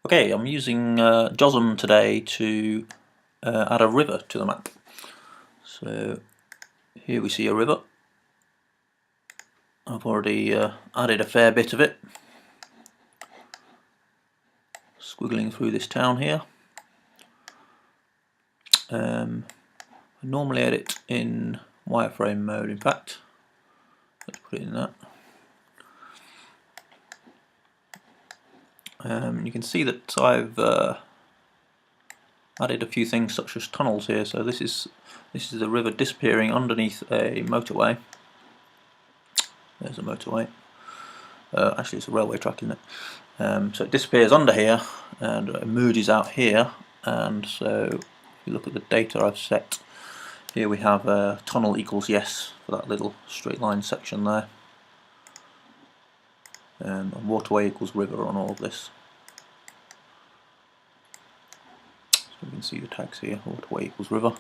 Okay, I'm using JOSM today to add a river to the map. So here we see a river. I've already added a fair bit of it, squiggling through this town here. I normally edit in wireframe mode, in fact. Let's put it in that. You can see that I've added a few things such as tunnels here. So this is the river disappearing underneath a motorway. There's a motorway. Actually, it's a railway track, isn't it? So it disappears under here and emerges out here. And so if you look at the data I've set, here we have tunnel equals yes for that little straight line section there. And waterway equals river on all of this. So you can see the tags here, waterway equals river.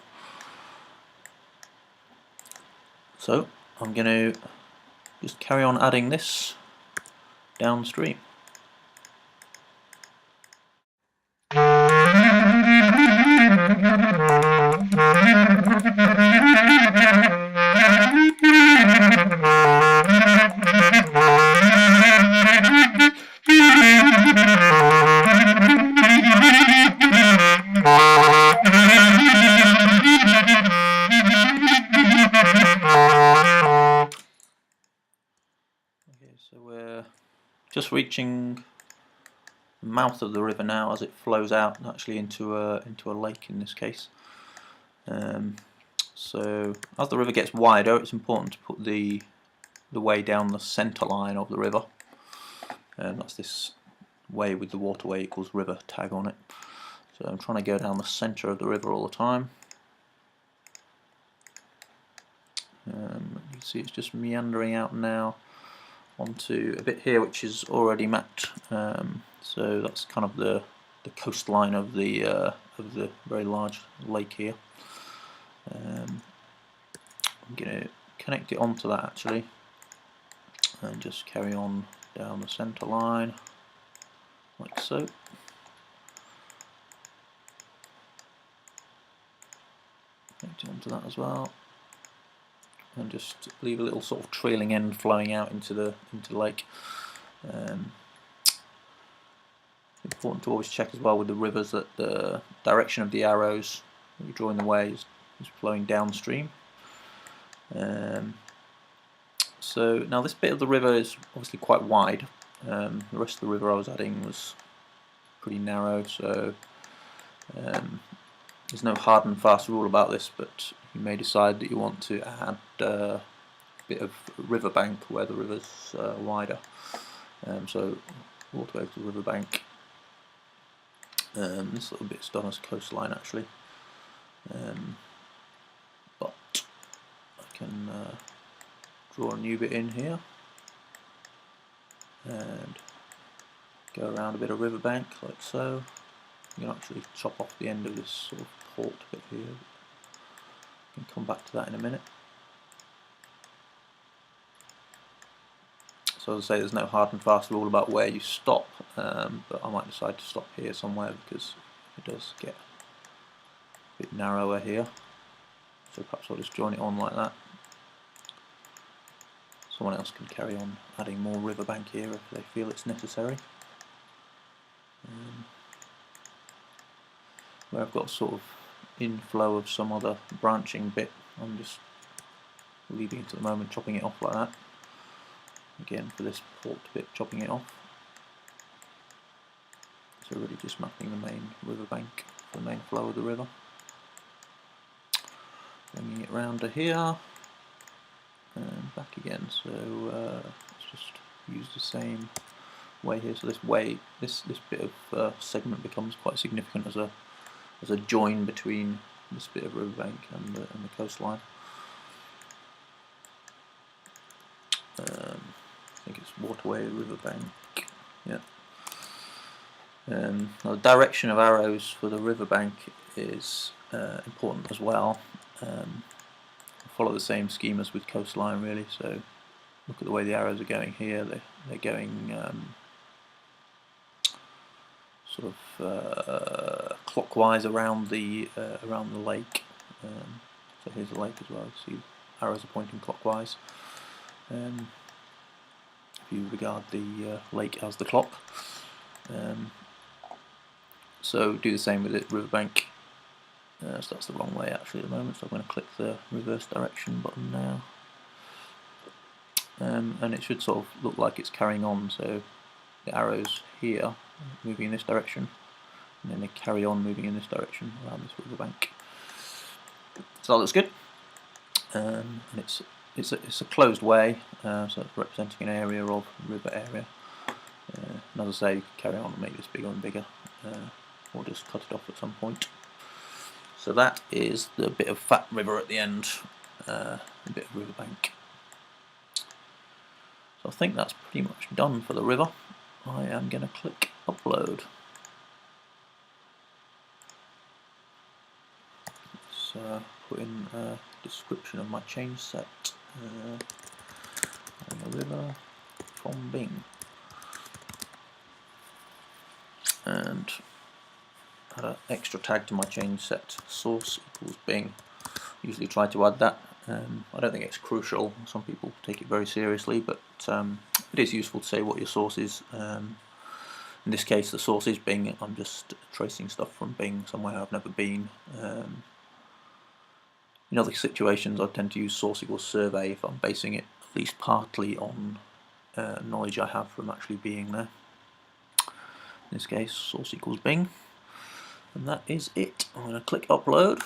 So I'm going to just carry on adding this downstream. Okay, so we're just reaching the mouth of the river now as it flows out actually into a lake in this case. So as the river gets wider, it's important to put the way down the centre line of the river, and that's this way with the waterway equals river tag on it. So I'm trying to go down the centre of the river all the time. You can see it's just meandering out now onto a bit here which is already mapped. So that's kind of the coastline of the very large lake here. I'm going to connect it onto that actually, and just carry on down the centre line like so. Connect it onto that as well, and just leave a little sort of trailing end flowing out into the lake. Important to always check as well with the rivers that the direction of the arrows that you're drawing the way is flowing downstream. So now this bit of the river is obviously quite wide. The rest of the river I was adding was pretty narrow, so there's no hard and fast rule about this, but you may decide that you want to add a bit of riverbank where the river's wider. So waterway to the riverbank. This little bit's done as coastline actually, but I can draw a new bit in here and go around a bit of riverbank like so. You can actually chop off the end of this sort of port bit here. I can come back to that in a minute. So as I say, there's no hard and fast rule about where you stop, but I might decide to stop here somewhere because it does get a bit narrower here. So perhaps I'll just join it on like that. Someone else can carry on adding more riverbank here if they feel it's necessary. Where I've got sort of inflow of some other branching bit, I'm just leaving it at the moment, chopping it off like that. Again, for this port bit, chopping it off. So really just mapping the main riverbank, the main flow of the river. Bringing it round to here and back again. So let's just use the same way here. So this way, this bit of segment becomes quite significant as a join between this bit of riverbank and the coastline. I think it's waterway, riverbank. Yeah. Now the direction of arrows for the riverbank is important as well. Follow the same scheme as with coastline really. So look at the way the arrows are going here. They're going sort of clockwise around the lake. So here's the lake as well. See, arrows are pointing clockwise. If you regard the lake as the clock. So do the same with the riverbank. So that's the wrong way actually at the moment, so I'm going to click the reverse direction button now. And it should sort of look like it's carrying on, so the arrows here moving in this direction, and then they carry on moving in this direction around this riverbank. So that looks good. And it's a closed way, so it's representing an area of river area. And as I say, you can carry on and make this bigger and bigger, or just cut it off at some point. So that is the bit of fat river at the end, a bit of riverbank. So I think that's pretty much done for the river. I am going to click upload. So put in a description of my change set. On the river from Bing. And add an extra tag to my change set, source equals Bing. Usually try to add that. I don't think it's crucial. Some people take it very seriously, but it is useful to say what your source is. In this case, the source is Bing. I'm just tracing stuff from Bing, somewhere I've never been. In other situations, I tend to use source equals survey if I'm basing it at least partly on knowledge I have from actually being there. In this case, source equals Bing. And that is it. I'm going to click upload.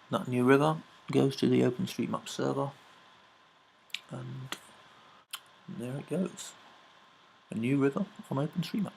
That new river goes to the OpenStreetMap server, and there it goes. A new river on OpenStreetMap.